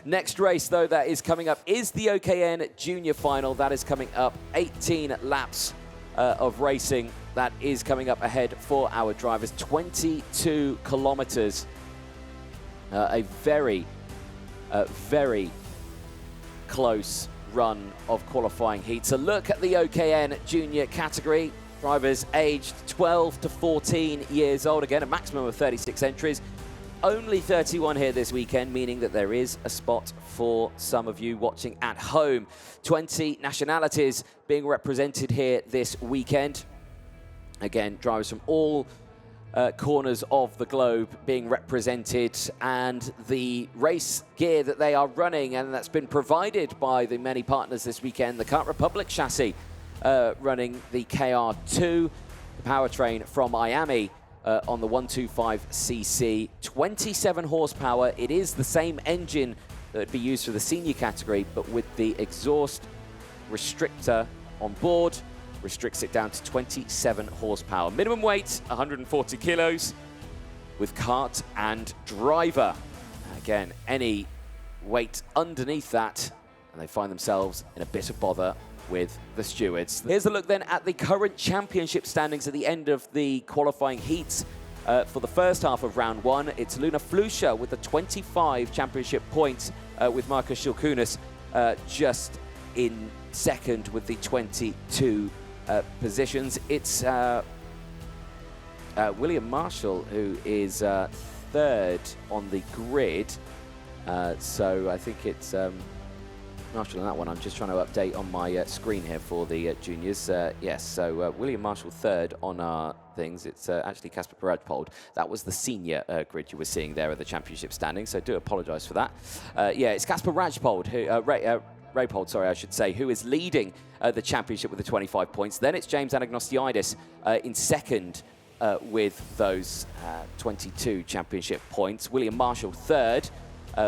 Next race, though, that is coming up is the OKN Junior Final. That is coming up. 18 laps of racing. That is coming up ahead for our drivers. 22 kilometers. A very, very close run of qualifying heats. A look at the OKN Junior category. Drivers aged 12 to 14 years old. Again, a maximum of 36 entries. Only 31 here this weekend, meaning that there is a spot for some of you watching at home. 20 nationalities being represented here this weekend. Again, drivers from all corners of the globe being represented, and the race gear that they are running, and that's been provided by the many partners this weekend. The Kart Republic chassis running the KR2, the powertrain from Miami on the 125cc, 27 horsepower. It is the same engine that would be used for the senior category, but with the exhaust restrictor on board, restricts it down to 27 horsepower. Minimum weight, 140 kilos, with kart and driver. Again, any weight underneath that, and they find themselves in a bit of bother with the stewards. Here's a look then at the current championship standings at the end of the qualifying heats. For the first half of round one, it's Luna Flusha with the 25 championship points, with Marcus Shilkunas just in second with the 22 positions. It's William Marshall who is third on the grid. So I think it's Marshall on that one. I'm just trying to update on my screen here for the juniors. Yes, so William Marshall third on our things. It's actually Casper Perajpold. That was the senior grid you were seeing there at the championship standing, so I do apologise for that. Yeah, it's Casper Rajpold, who, Raypold, sorry, I should say, who is leading the championship with the 25 points. Then it's James Anagnostiidis in second with those 22 championship points. William Marshall third,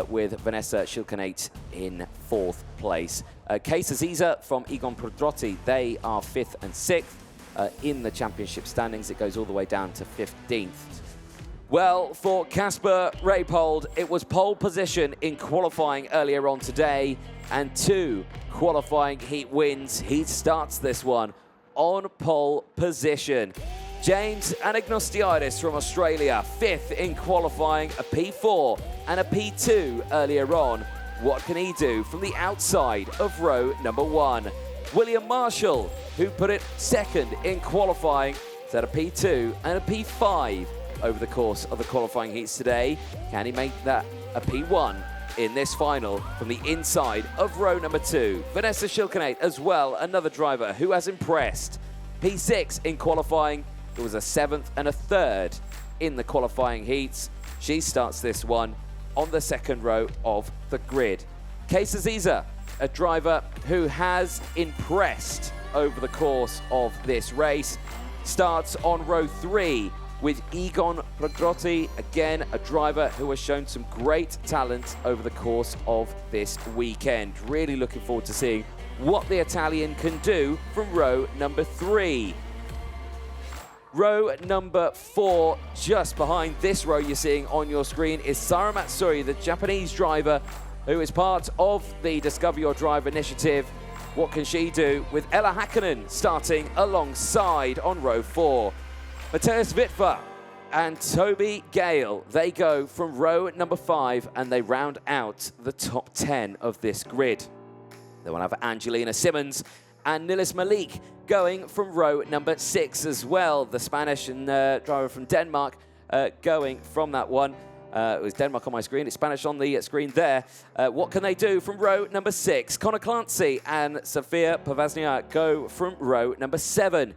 with Vanessa Shilkanate in fourth place. Case Aziza from Egon Prodrotti, they are fifth and sixth in the championship standings. It goes all the way down to 15th. Well, for Casper Raypold, it was pole position in qualifying earlier on today, and 2 qualifying heat wins. He starts this one on pole position. James Anagnostiidis from Australia, 5th in qualifying, a P4 and a P2 earlier on. What can he do from the outside of row number 1? William Marshall, who put it 2nd in qualifying, set a P2 and a P5 over the course of the qualifying heats today. Can he make that a P1 in this final from the inside of row number 2? Vanessa Shilkanate as well, another driver who has impressed. P6 in qualifying. It was a 7th and a 3rd in the qualifying heats. She starts this one on the 2nd row of the grid. Case Aziza, a driver who has impressed over the course of this race, starts on row 3 with Egon Prodrotti, again a driver who has shown some great talent over the course of this weekend. Really looking forward to seeing what the Italian can do from row number 3. Row number 4, just behind this row you're seeing on your screen, is Sara Matsuri, the Japanese driver who is part of the Discover Your Drive initiative. What can she do with Ella Häkkinen starting alongside on row 4? Matthias Wittfer and Toby Gale, they go from row number 5 and they round out the top 10 of this grid. Then we'll have Angelina Simmons and Nilis Malik going from row number 6 as well. The Spanish and driver from Denmark going from that one. It was Denmark on my screen, it's Spanish on the screen there. What can they do from row number 6? Connor Clancy and Sofia Pavaznia go from row number 7.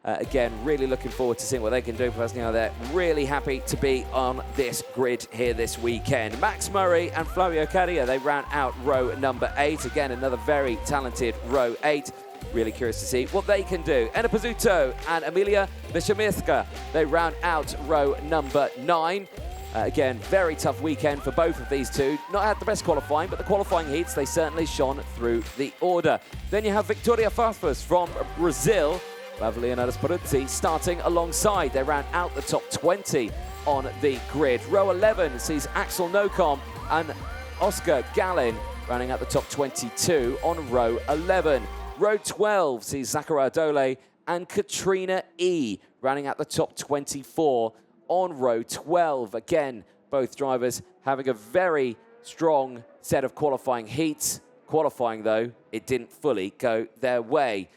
Again, really looking forward to seeing what they can do. Pavaznia, they're really happy to be on this grid here this weekend. Max Murray and Flavio Cadia, they round out row number 8. Again, another very talented row 8. Really curious to see what they can do. Enna Pizzuto and Emilia Vishamirska, they round out row number 9. Again, very tough weekend for both of these two. Not had the best qualifying, but the qualifying heats, they certainly shone through the order. Then you have Victoria Farfus from Brazil. We have Leonardo Sparuzzi starting alongside. They round out the top 20 on the grid. Row 11 sees Axel Nocom and Oscar Gallin running at the top 22 on row 11. Row 12 sees Zachariah Dole and Katrina E running at the top 24 on row 12. Again, both drivers having a very strong set of qualifying heats. Qualifying, though, it didn't fully go their way.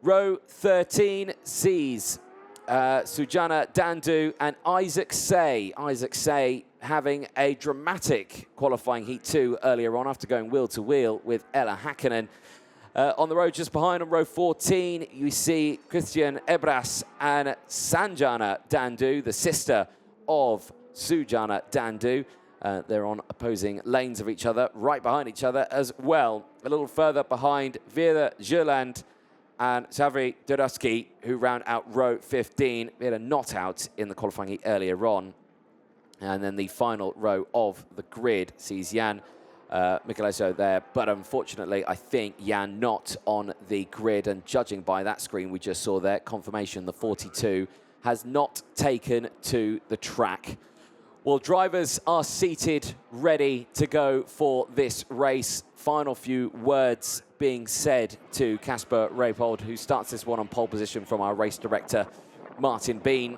Row 13 sees Sujana Dandu and Isaac Say. Isaac Say having a dramatic qualifying heat 2 earlier on after going wheel to wheel with Ella Hakkinen. On the road just behind on row 14, you see Christian Ebras and Sanjana Dandu, the sister of Sujana Dandu. They're on opposing lanes of each other, right behind each other as well. A little further behind, Vera Jurland and Xavier Duraski, who round out row 15. We had a not out in the qualifying heat earlier on. And then the final row of the grid sees Jan Michelezo there. But unfortunately, I think Jan not on the grid. And judging by that screen we just saw there, confirmation the 42 has not taken to the track. Well, drivers are seated, ready to go for this race. Final few words being said to Casper Raypold, who starts this one on pole position from our race director, Martin Bean,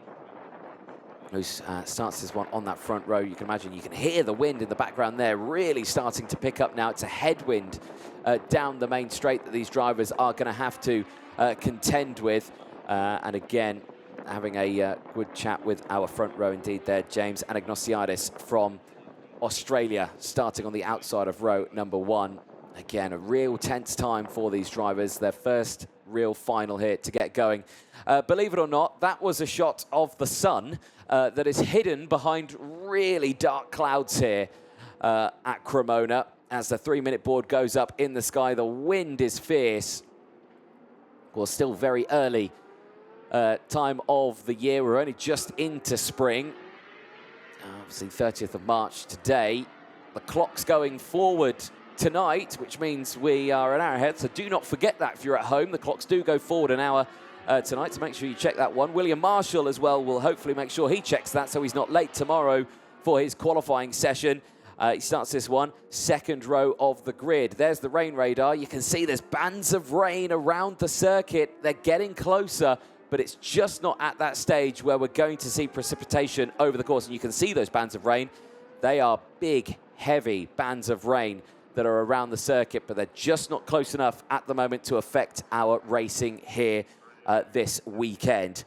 who starts this one on that front row. You can imagine, you can hear the wind in the background there, really starting to pick up now. It's a headwind down the main straight that these drivers are going to have to contend with. And again, having a good chat with our front row indeed there, James Anagnosiadis from Australia, starting on the outside of row number 1. Again, a real tense time for these drivers, their first real final here to get going. Believe it or not, that was a shot of the sun that is hidden behind really dark clouds here at Cremona. As the 3-minute board goes up in the sky, the wind is fierce. Of course, still very early time of the year. We're only just into spring. Obviously, 30th of March today. The clock's going forward tonight, which means we are an hour ahead. So do not forget that if you're at home. The clocks do go forward an hour tonight, so make sure you check that one. William Marshall as well will hopefully make sure he checks that so he's not late tomorrow for his qualifying session. He starts this one, second row of the grid. There's the rain radar. You can see there's bands of rain around the circuit. They're getting closer, but it's just not at that stage where we're going to see precipitation over the course. And you can see those bands of rain. They are big, heavy bands of rain that are around the circuit, but they're just not close enough at the moment to affect our racing here this weekend.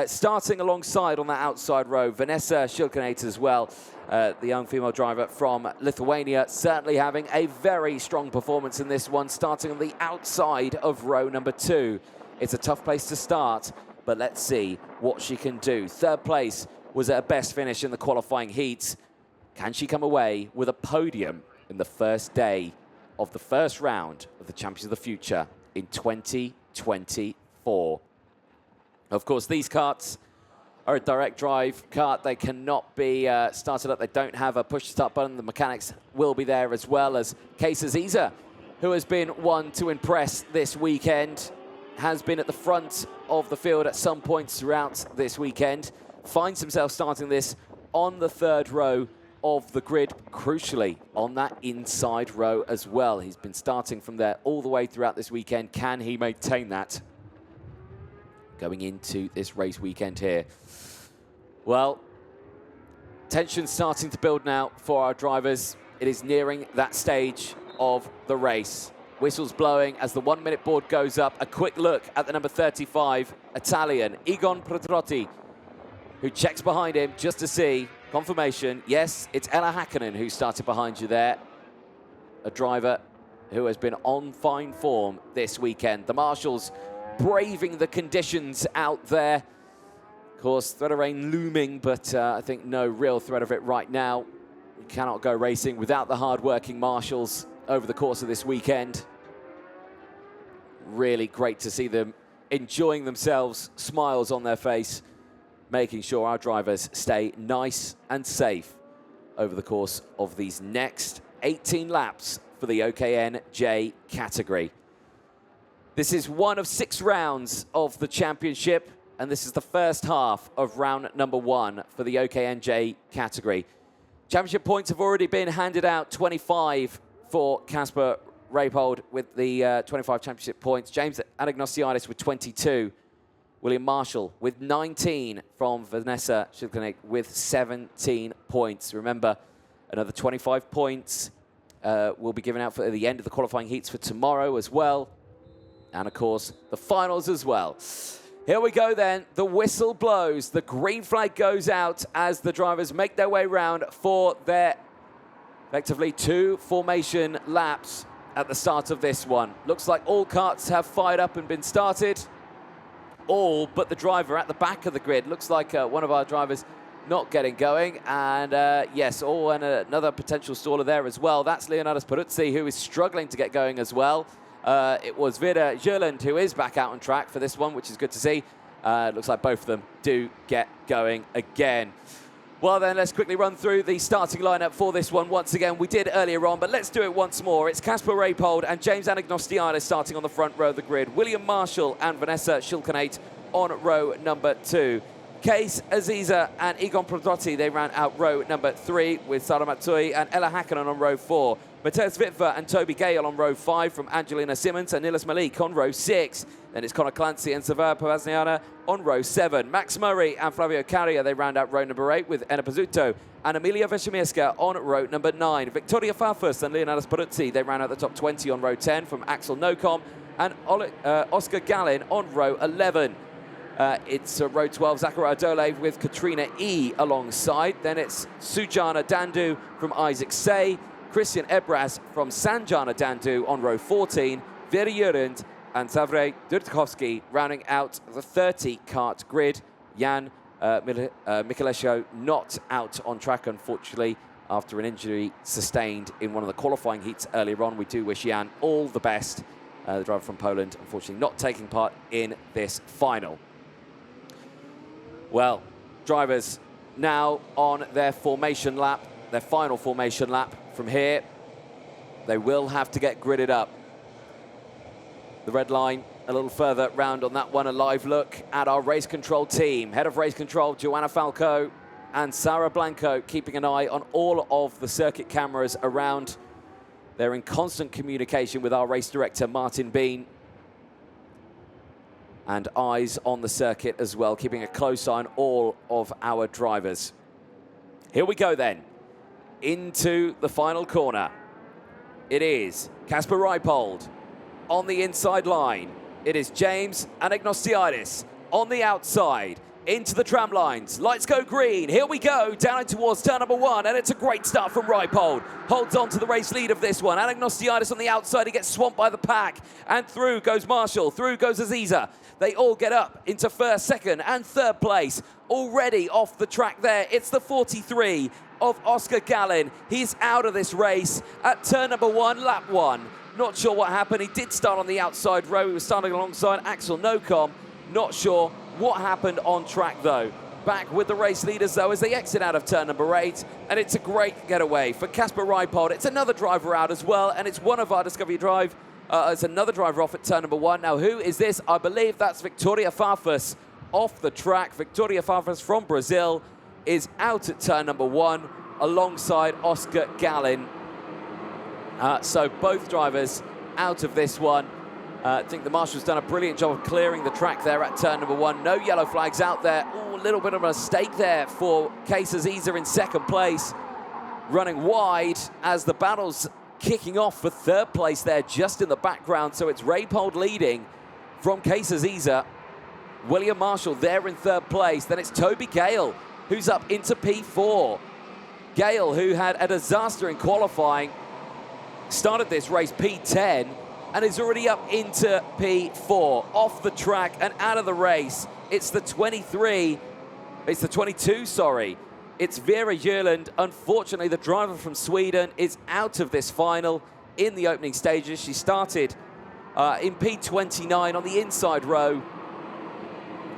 Starting alongside on that outside row, Vanessa Shilkinator as well, the young female driver from Lithuania, certainly having a very strong performance in this one, starting on the outside of row number 2. It's a tough place to start, but let's see what she can do. Third place was her best finish in the qualifying heats. Can she come away with a podium in the first day of the first round of the Champions of the Future in 2024? Of course, these karts are a direct drive kart. They cannot be started up. They don't have a push-to-start button. The mechanics will be there, as well as Case Aziza, who has been one to impress this weekend, has been at the front of the field at some points throughout this weekend, finds himself starting this on the third row of the grid, crucially on that inside row as well. He's been starting from there all the way throughout this weekend. Can he maintain that going into this race weekend here? Well, tension starting to build now for our drivers. It is nearing that stage of the race. Whistles blowing as the 1-minute board goes up. A quick look at the number 35, Italian, Egon Petrotti, who checks behind him just to see confirmation. Yes, it's Ella Hakkinen who started behind you there. A driver who has been on fine form this weekend. The Marshals braving the conditions out there. Of course, threat of rain looming, but I think no real threat of it right now. We cannot go racing without the hard-working Marshals over the course of this weekend. Really great to see them enjoying themselves, smiles on their face, making sure our drivers stay nice and safe over the course of these next 18 laps for the OKNJ category. This is one of 6 rounds of the championship, and this is the first half of round number 1 for the OKNJ category. Championship points have already been handed out, 25 for Kasper Reipold with the 25 championship points. James Anagnostiadis with 22. William Marshall with 19 from Vanessa Schilkenecht with 17 points. Remember, another 25 points will be given out for the end of the qualifying heats for tomorrow as well. And, of course, the finals as well. Here we go then. The whistle blows. The green flag goes out as the drivers make their way round for their, effectively, 2 formation laps at the start of this one. Looks like all karts have fired up and been started. All but the driver at the back of the grid. Looks like one of our drivers not getting going. And yes, and another potential staller there as well. That's Leonidas Peruzzi, who is struggling to get going as well. It was Vera Jurland who is back out on track for this one, which is good to see. Looks like both of them do get going again. Well then, let's quickly run through the starting lineup for this one once again. We did earlier on, but let's do it once more. It's Kasper Reipold and James Anagnostiadis starting on the front row of the grid. William Marshall and Vanessa Schilkenecht on row number 2. Case Aziza and Egon Prodotti, they round out row number 3 with Sara Matsui and Ella Hakkinen on row 4. Matthias Witwer and Toby Gale on row 5 from Angelina Simmons and Nilas Malik on row 6. Then it's Connor Clancy and Savara Pavasniana on row 7. Max Murray and Flavio Carrier, they round out row number 8 with Enna Pizzuto and Emilia Veshemirska on row number 9. Victoria Farfus and Leonidas Peruzzi, they round out the top 20 on row 10 from Axel Nocom and Oscar Gallin on row 11. It's row 12, Zachariah Dolev with Katrina E alongside. Then it's Sujana Dandu from Isaac Say, Christian Ebras from Sanjana Dandu on row 14, Vera Jurand and Zavre Durtkovsky rounding out the 30-kart grid. Jan Michelesio not out on track, unfortunately, after an injury sustained in one of the qualifying heats earlier on. We do wish Jan all the best. The driver from Poland, unfortunately, not taking part in this final. Well, drivers now on their formation lap, their final formation lap. From here, they will have to get gridded up. The red line a little further round on that one. A live look at our race control team. Head of race control, Joanna Falco and Sarah Blanco, keeping an eye on all of the circuit cameras around. They're in constant communication with our race director, Martin Bean. And eyes on the circuit as well, keeping a close eye on all of our drivers. Here we go then, into the final corner. It is Kasper Reipold on the inside line. It is James Anagnostiadis on the outside. Into the tram lines. Lights go green. Here we go, down towards turn number 1, and it's a great start from Reipold. Holds on to the race lead of this one. Anagnostiadis on the outside. He gets swamped by the pack, and through goes Marshall. Through goes Aziza. They all get up into first, second, and third place. Already off the track there. It's the 43 of Oscar Gallin. He's out of this race at turn number 1, lap 1. Not sure what happened. He did start on the outside row. He was starting alongside Axel Nocom. Not sure what happened on track, though. Back with the race leaders, though, as they exit out of turn number 8. And it's a great getaway for Kasper Reipold. It's another driver out as well, and it's one of our Discovery Drive. It's another driver off at turn number 1. Now, who is this? I believe that's Victoria Farfus off the track. Victoria Farfus from Brazil is out at turn number 1 alongside Oscar Gallin. So both drivers out of this one. I think the marshal's done a brilliant job of clearing the track there at turn number 1. No yellow flags out there. Ooh, a little bit of a mistake there for Case Aziza in second place. Running wide as the battle's kicking off for third place there just in the background. So it's Reipold leading from Case Aziza. William Marshall there in third place. Then it's Toby Gale who's up into P4. Gale, who had a disaster in qualifying, started this race P10 and is already up into P4, off the track and out of the race. It's the 22, sorry. It's Vera Jurland. Unfortunately, the driver from Sweden is out of this final in the opening stages. She started in P29 on the inside row.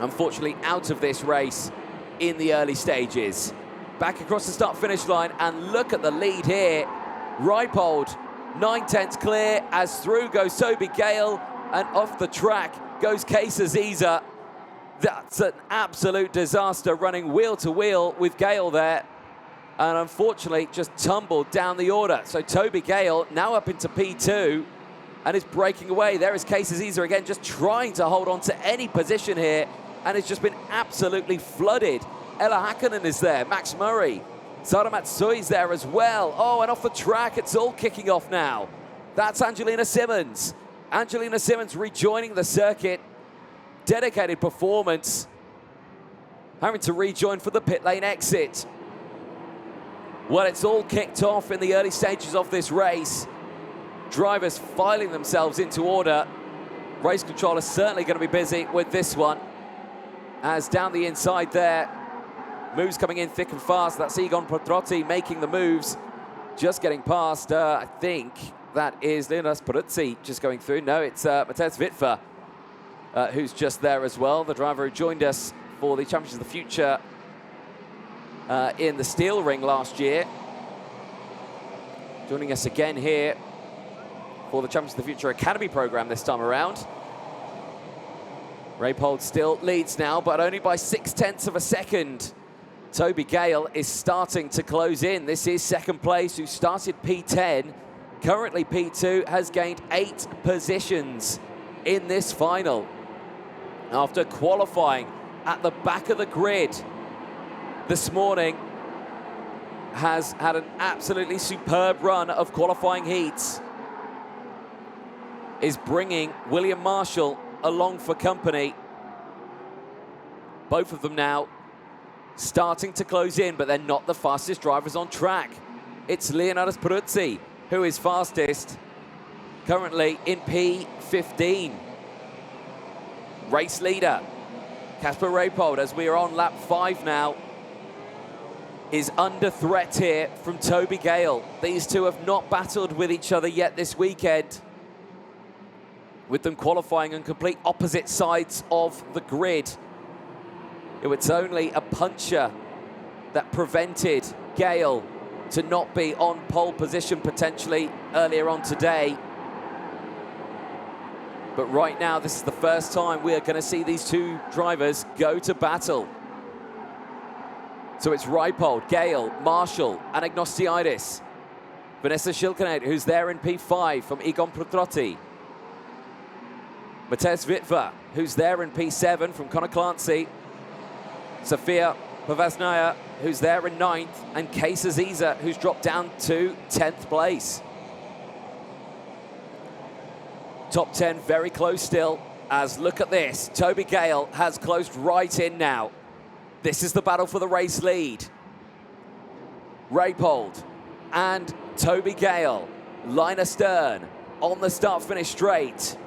Unfortunately, out of this race in the early stages. Back across the start-finish line, and look at the lead here. Reipold, 9/10 clear, as through goes Toby Gale, and off the track goes Case Aziza. That's an absolute disaster, running wheel to wheel with Gale there. and unfortunately just tumbled down the order. So Toby Gale now up into P2 and is breaking away. There is Case Aziza again, just trying to hold on to any position here, and it's just been absolutely flooded. Ella Hakkanen is there, Max Murray, Sara Matsui's there as well. Oh, and off the track, it's all kicking off now. That's Angelina Simmons. Angelina Simmons rejoining the circuit. Dedicated performance. Having to rejoin for the pit lane exit. Well, it's all kicked off in the early stages of this race. Drivers filing themselves into order. Race controller certainly going to be busy with this one. As down the inside there, moves coming in thick and fast. That's Egon Petrotti making the moves. Just getting past, I think that is Leonidas Peruzzi just going through. No, it's Mateusz Witwer, who's just there as well. The driver who joined us for the Champions of the Future in the Steel Ring last year. Joining us again here for the Champions of the Future Academy program this time around. Raypold still leads now, but only by 0.6 of a second. Toby Gale is starting to close in. This is second place, who started P10. Currently P2, has gained 8 positions in this final. After qualifying at the back of the grid this morning, has had an absolutely superb run of qualifying heats. Is bringing William Marshall along for company. Both of them now starting to close in, but they're not the fastest drivers on track. It's Leonidas Peruzzi who is fastest, currently in P15. Race leader, Casper Raypold, as we are on lap 5 now, is under threat here from Toby Gale. These two have not battled with each other yet this weekend, with them qualifying on complete opposite sides of the grid. It was only a puncture that prevented Gale to not be on pole position potentially earlier on today. But right now, this is the first time we are going to see these two drivers go to battle. So it's Raypold, Gale, Marshall, and Agnostiidis. Vanessa Schilkenet, who's there in P5 from Egon Petrotti. Mateusz Witwer, who's there in P7 from Conor Clancy. Sofia Pavasnaya, who's there in 9th, and Case Aziza, who's dropped down to 10th place. Top 10 very close still, as look at this. Toby Gale has closed right in now. This is the battle for the race lead. Raypold and Toby Gale, line astern, on the start-finish straight.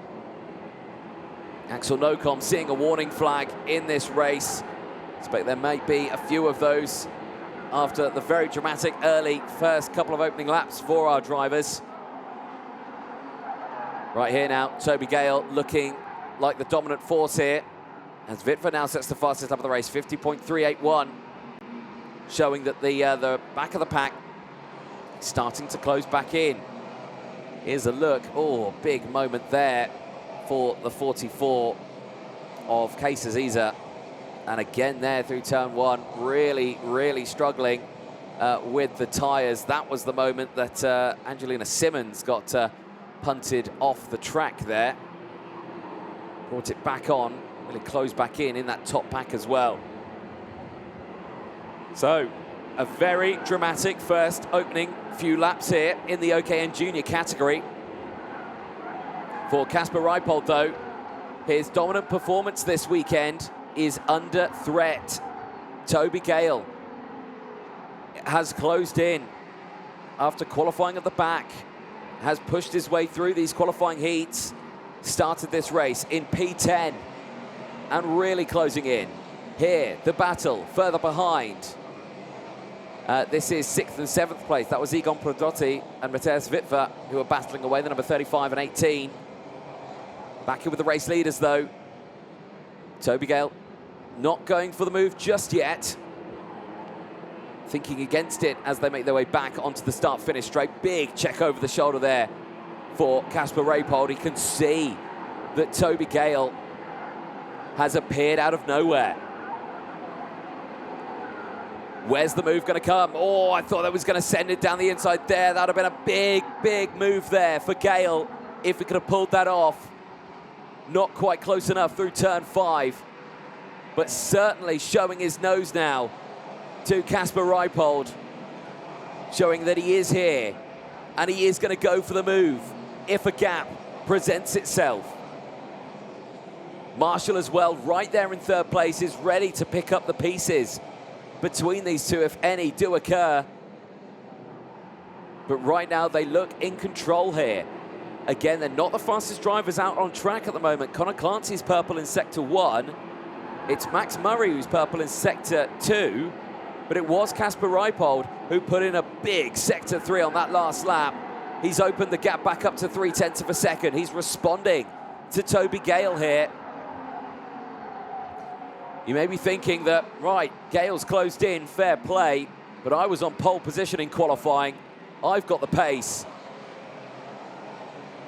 Axel Nocom seeing a warning flag in this race. Expect there might be a few of those after the very dramatic early first couple of opening laps for our drivers. Right here now, Toby Gale looking like the dominant force here, as Witwer now sets the fastest lap of the race, 50.381, showing that the back of the pack is starting to close back in. Here's a look. Oh, big moment there for the 44 of Case Aziza. And again there through turn 1, really, really struggling with the tyres. That was the moment that Angelina Simmons got punted off the track there. Brought it back on, really closed back in that top pack as well. So, a very dramatic first opening few laps here in the OKN Junior category. For Casper Raypold, though, his dominant performance this weekend is under threat. Toby Gale has closed in after qualifying at the back, has pushed his way through these qualifying heats, started this race in P10 and really closing in. Here, the battle further behind. This is 6th and 7th place. That was Egon Petrotti and Mateusz Witwer, who are battling away, the number 35 and 18. Back in with the race leaders, though. Toby Gale not going for the move just yet. Thinking against it as they make their way back onto the start-finish straight. Big check over the shoulder there for Casper Raypold. He can see that Toby Gale has appeared out of nowhere. Where's the move going to come? Oh, I thought that was going to send it down the inside there. That would have been a big, big move there for Gale if he could have pulled that off. Not quite close enough through turn 5, but certainly showing his nose now to Casper Reipold, showing that he is here and he is going to go for the move if a gap presents itself. Marshall as well, right there in third place, is ready to pick up the pieces between these two, if any do occur. But right now they look in control here. Again, they're not the fastest drivers out on track at the moment. Connor Clancy's purple in Sector 1. It's Max Murray who's purple in Sector 2. But it was Casper Reipold who put in a big Sector 3 on that last lap. He's opened the gap back up to 0.3 of a second. He's responding to Toby Gale here. You may be thinking that, right, Gale's closed in, fair play, but I was on pole position in qualifying. I've got the pace.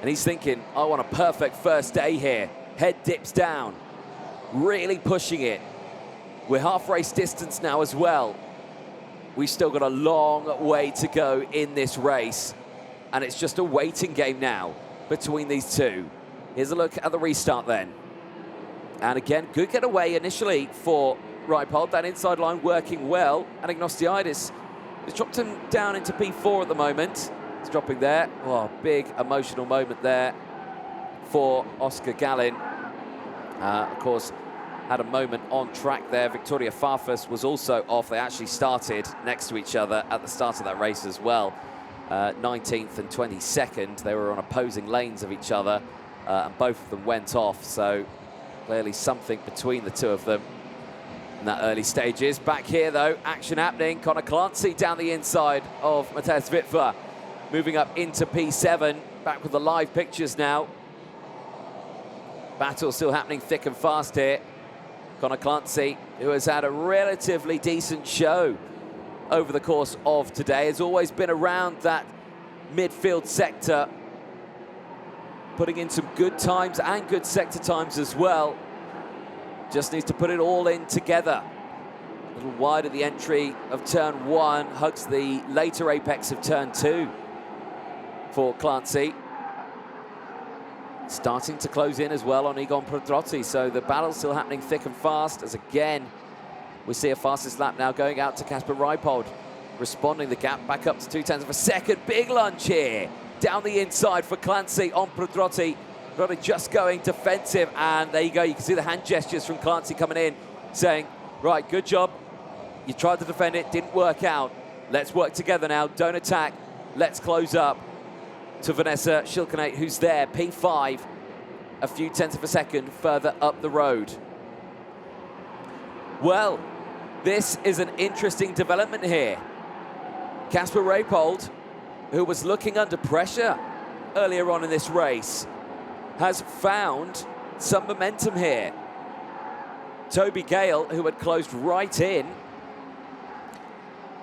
And he's thinking, I want a perfect first day here. Head dips down, really pushing it. We're half race distance now as well. We've still got a long way to go in this race. And it's just a waiting game now between these two. Here's a look at the restart then. And again, good getaway initially for Reipold. That inside line working well. And Agnostiidis has dropped him down into P4 at the moment. He's dropping there. Oh, big emotional moment there for Oscar Gallin. Of course, had a moment on track there. Victoria Farfus was also off. They actually started next to each other at the start of that race as well. 19th and 22nd. They were on opposing lanes of each other, and both of them went off. So clearly something between the two of them in that early stages. Back here, though, action happening. Connor Clancy down the inside of Matthias Wittwer, moving up into P7. Back with the live pictures now. Battle still happening thick and fast here. Connor Clancy, who has had a relatively decent show over the course of today, has always been around that midfield sector, putting in some good times and good sector times as well. Just needs to put it all in together. A little wide at the entry of turn 1, hugs the later apex of turn 2 for Clancy. Starting to close in as well on Egon Prodrotti, so the battle's still happening thick and fast, as again we see a fastest lap now going out to Casper Reipold, responding the gap back up to 0.2 of a second. Big lunge here down the inside for Clancy on Prodrotti. Prodrotti just going defensive, and there you go. You can see the hand gestures from Clancy coming in, saying, right, good job. You tried to defend it, didn't work out. Let's work together now. Don't attack. Let's close up. To Vanessa Schilkenate, who's there, P5, a few tenths of a second further up the road. Well, this is an interesting development here. Casper Reipold, who was looking under pressure earlier on in this race, has found some momentum here. Toby Gale, who had closed right in,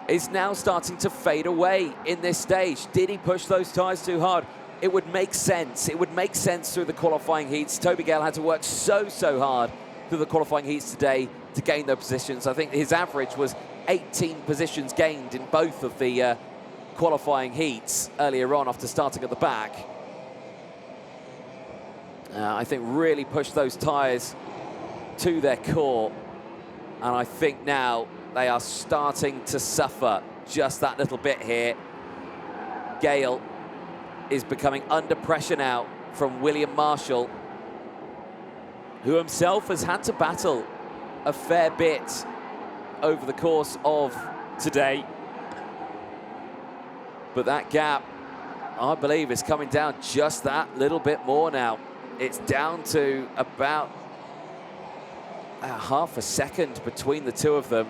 is now starting to fade away in this stage. Did he push those tyres too hard? It would make sense. It would make sense through the qualifying heats. Toby Gale had to work so hard through the qualifying heats today to gain those positions. I think his average was 18 positions gained in both of the qualifying heats earlier on after starting at the back. I think really pushed those tyres to their core. And I think now they are starting to suffer just that little bit here. Gale is becoming under pressure now from William Marshall, who himself has had to battle a fair bit over the course of today. But that gap, I believe, is coming down just that little bit more now. It's down to about half a second between the two of them.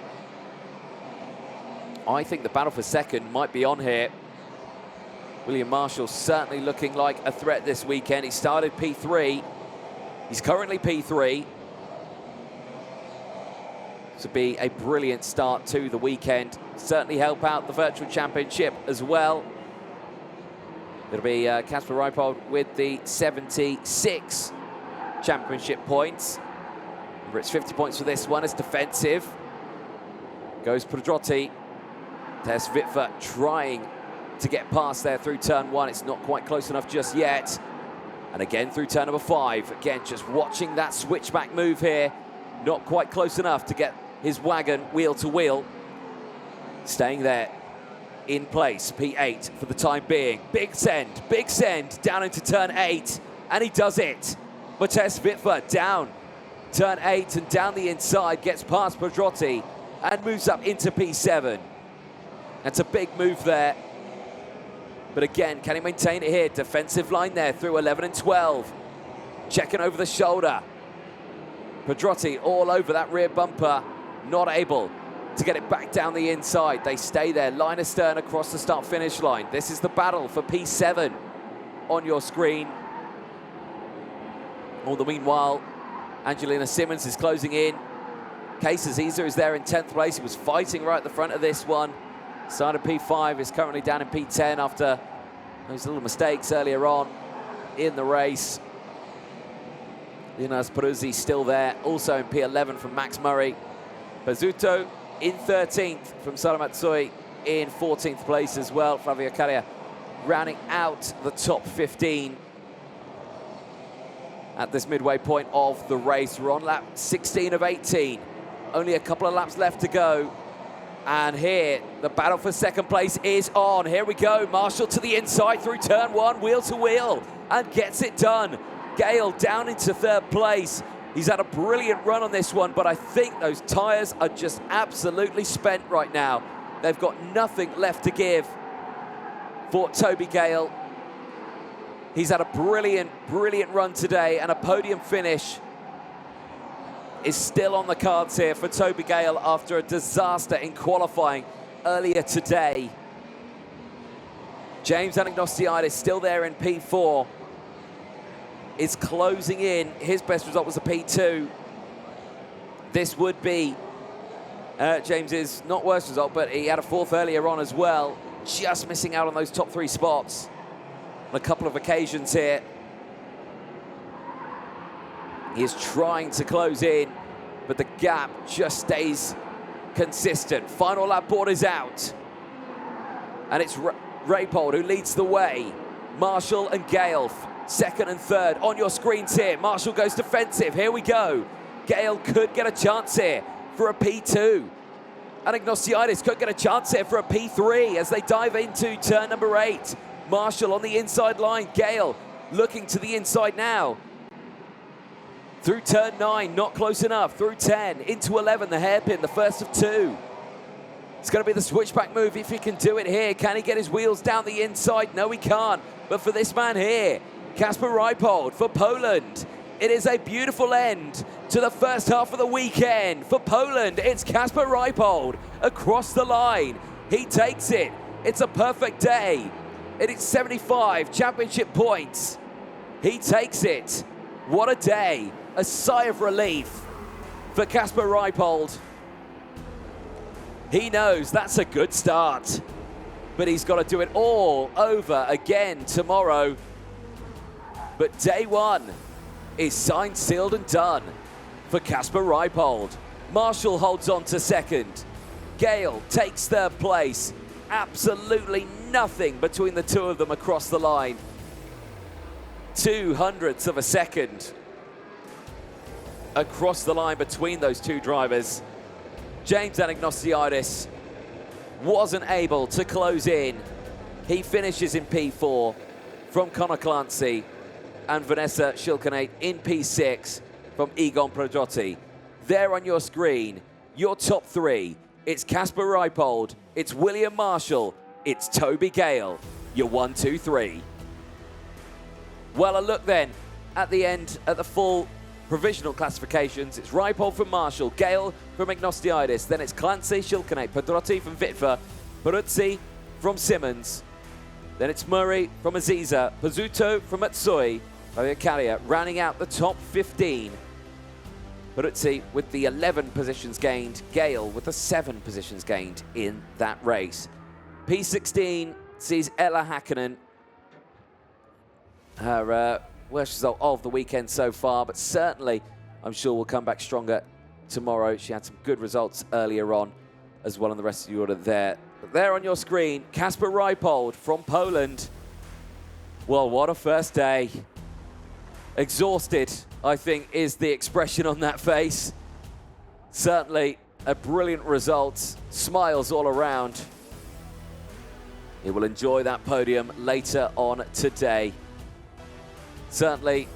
I think the battle for second might be on here. William Marshall certainly looking like a threat this weekend. He started P3. He's currently P3. This would be a brilliant start to the weekend. Certainly help out the Virtual Championship as well. It'll be Casper Reipold with the 76 championship points. Remember, it's 50 points for this one. It's defensive. Goes Pedrotti. Tess Witwer trying to get past there through turn 1. It's not quite close enough just yet. And again through turn number 5. Again, just watching that switchback move here. Not quite close enough to get his wagon wheel to wheel. Staying there in place, P8 for the time being. Big send down into turn 8. And he does it. But Tess Witwer down turn 8 and down the inside, gets past Pedrotti and moves up into P7. That's a big move there. But again, can he maintain it here? Defensive line there through 11 and 12. Checking over the shoulder. Pedrotti all over that rear bumper. Not able to get it back down the inside. They stay there, line astern across the start-finish line. This is the battle for P7 on your screen. All the meanwhile, Angelina Simmons is closing in. Case Aziza is there in 10th place. He was fighting right at the front of this one. Started P5, is currently down in P10 after those little mistakes earlier on in the race. Linas Peruzzi still there, also in P11 from Max Murray. Pezzuto in 13th from Sara Matsui in 14th place as well. Flavio Caria rounding out the top 15 at this midway point of the race. We're on lap 16 of 18. Only a couple of laps left to go. And here, the battle for second place is on. Here we go. Marshall to the inside through turn 1, wheel to wheel, and gets it done. Gale down into 3rd place. He's had a brilliant run on this one, but I think those tyres are just absolutely spent right now. They've got nothing left to give for Toby Gale. He's had a brilliant, brilliant run today, and a podium finish is still on the cards here for Toby Gale after a disaster in qualifying earlier today. James Anagnostiidis still there in P4. Is closing in. His best result was a P2. This would be James's not worst result, but he had a 4th earlier on as well. Just missing out on those top 3 spots on a couple of occasions here. He is trying to close in, but the gap just stays consistent. Final lap board is out. And it's Raypold who leads the way. Marshall and Gale, 2nd and 3rd on your screens here. Marshall goes defensive. Here we go. Gale could get a chance here for a P2. Anagnostiidis could get a chance here for a P3 as they dive into turn number 8. Marshall on the inside line. Gale looking to the inside now. Through turn 9, not close enough. Through 10, into 11, the hairpin, the first of 2. It's going to be the switchback move if he can do it here. Can he get his wheels down the inside? No, he can't. But for this man here, Kasper Reipold for Poland, it is a beautiful end to the first half of the weekend. For Poland, it's Kasper Reipold across the line. He takes it. It's a perfect day. It is 75 championship points. He takes it. What a day. A sigh of relief for Kasper Reipold. He knows that's a good start, but he's got to do it all over again tomorrow. But day 1 is signed, sealed and done for Kasper Reipold. Marshall holds on to 2nd. Gale takes 3rd place. Absolutely nothing between the two of them across the line. 0.02 of a second across the line between those two drivers. James Anagnostiidis wasn't able to close in. He finishes in P4 from Connor Clancy, and Vanessa Schilkenate in P6 from Egon Pedrotti. There on your screen, your top 3. It's Kasper Reipold, it's William Marshall, it's Toby Gale. Your 1, 2, 3. Well, a look then at the end, at the full provisional classifications. It's Reipold from Marshall, Gale from Agnostiidis, then it's Clancy, Schilkenate, Pedrotti from Witwer, Peruzzi from Simmons, then it's Murray from Aziza, Pezzuto from Matsui, Flavio Caria rounding out the top 15. Peruzzi with the 11 positions gained, Gale with the 7 positions gained in that race. P16 sees Ella Häkkinen, her worst result of the weekend so far, but certainly I'm sure we'll come back stronger tomorrow. She had some good results earlier on as well on the rest of the order there. But there on your screen, Kasper Reipold from Poland. Well, what a first day. Exhausted, I think, is the expression on that face. Certainly a brilliant result. Smiles all around. He will enjoy that podium later on today. Certainly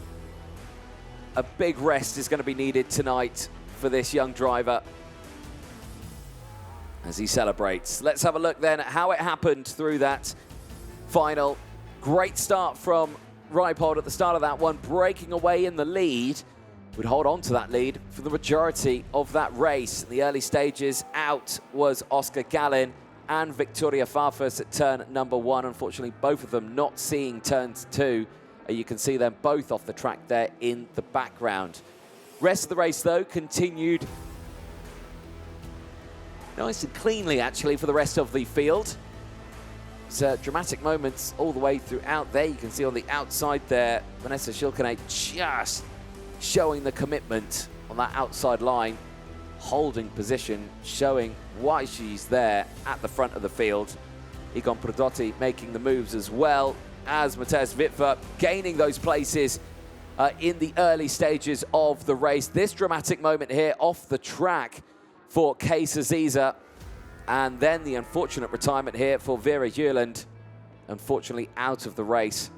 a big rest is going to be needed tonight for this young driver as he celebrates. Let's have a look then at how it happened through that final. Great start from Reipold at the start of that one, breaking away in the lead. Would hold on to that lead for the majority of that race. In the early stages, out was Oscar Gallin and Victoria Farfus at turn number 1. Unfortunately, both of them not seeing turns 2. You can see them both off the track there in the background. Rest of the race, though, continued nice and cleanly, actually, for the rest of the field. So dramatic moments all the way throughout there. You can see on the outside there, Vanessa Schilkene just showing the commitment on that outside line, holding position, showing why she's there at the front of the field. Egon Prodotti making the moves as well as Mateusz Witwer gaining those places in the early stages of the race. This dramatic moment here off the track for Kees Aziza, and then the unfortunate retirement here for Vera Hewland, unfortunately out of the race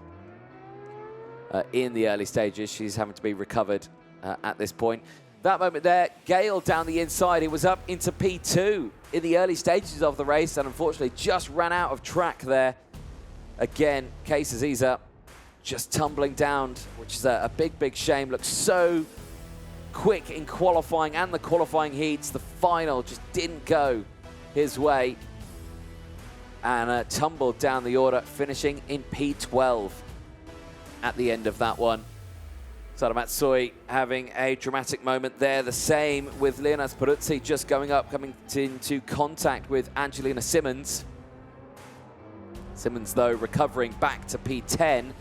in the early stages. She's having to be recovered at this point. That moment there, Gale down the inside. He was up into P2 in the early stages of the race and unfortunately just ran out of track there. Again, Kees Aziza just tumbling down, which is a big, big shame. Looks so quick in qualifying and the qualifying heats. The final just didn't go his way and tumbled down the order, finishing in P12 at the end of that one. Sara Matsui having a dramatic moment there. The same with Leonard Peruzzi just going up, coming into contact with Angelina Simmons. Simmons, though, recovering back to P10,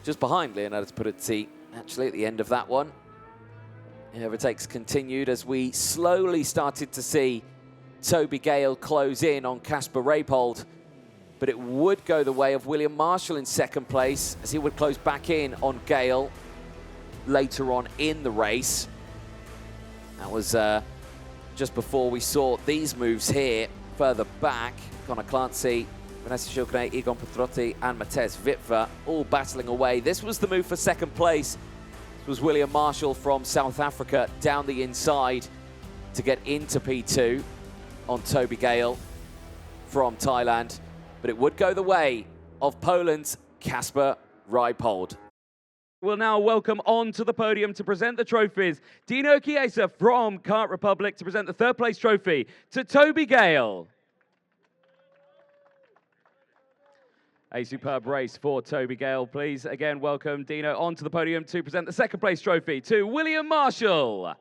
just behind Leonard Peruzzi, actually, at the end of that one. The overtakes continued as we slowly started to see Toby Gale close in on Kasper Reipold, but it would go the way of William Marshall in second place as he would close back in on Gale later on in the race. That was just before we saw these moves here further back. Connor Clancy, Vanessa Schilkene, Egon Prodotti and Mateusz Witwer all battling away. This was the move for second place. This was William Marshall from South Africa down the inside to get into P2 on Toby Gale from Thailand. But it would go the way of Poland's Kasper Reipold. We'll now welcome on to the podium to present the trophies Dino Chiesa from Kart Republic to present the third place trophy to Toby Gale. A superb race for Toby Gale. Please again welcome Dino onto the podium to present the second place trophy to William Marshall.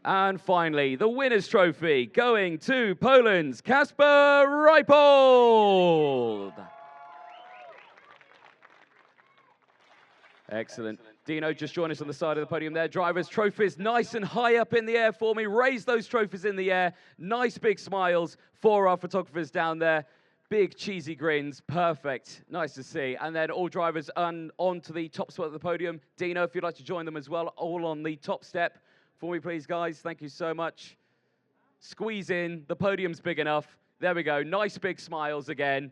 And finally, the winner's trophy going to Poland's Kasper Reipold. Excellent. Dino, just join us on the side of the podium there. Drivers, trophies nice and high up in the air for me. Raise those trophies in the air. Nice big smiles for our photographers down there. Big cheesy grins. Perfect. Nice to see. And then all drivers on to the top spot of the podium. Dino, if you'd like to join them as well, all on the top step. For me, please, guys. Thank you so much. Squeeze in. The podium's big enough. There we go. Nice big smiles again.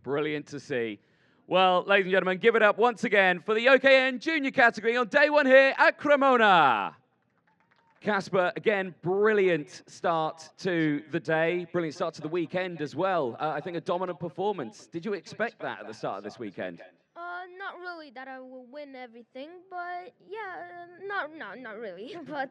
Brilliant to see. Well, ladies and gentlemen, give it up once again for the OKN Junior category on day one here at Cremona. Kasper, again, brilliant start to the day. Brilliant start to the weekend as well. I think a dominant performance. Did you expect that at the start of this weekend? Not really that I will win everything, but yeah, not really, but...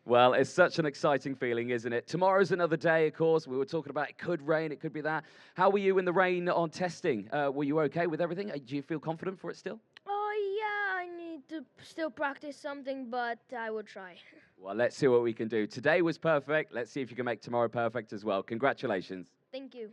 Well, it's such an exciting feeling, isn't it? Tomorrow's another day, of course. We were talking about it could rain, it could be that. How were you in the rain on testing? Were you okay with everything? Do you feel confident for it still? Oh, yeah, I need to still practice something, but I will try. Well, let's see what we can do. Today was perfect. Let's see if you can make tomorrow perfect as well. Congratulations. Thank you.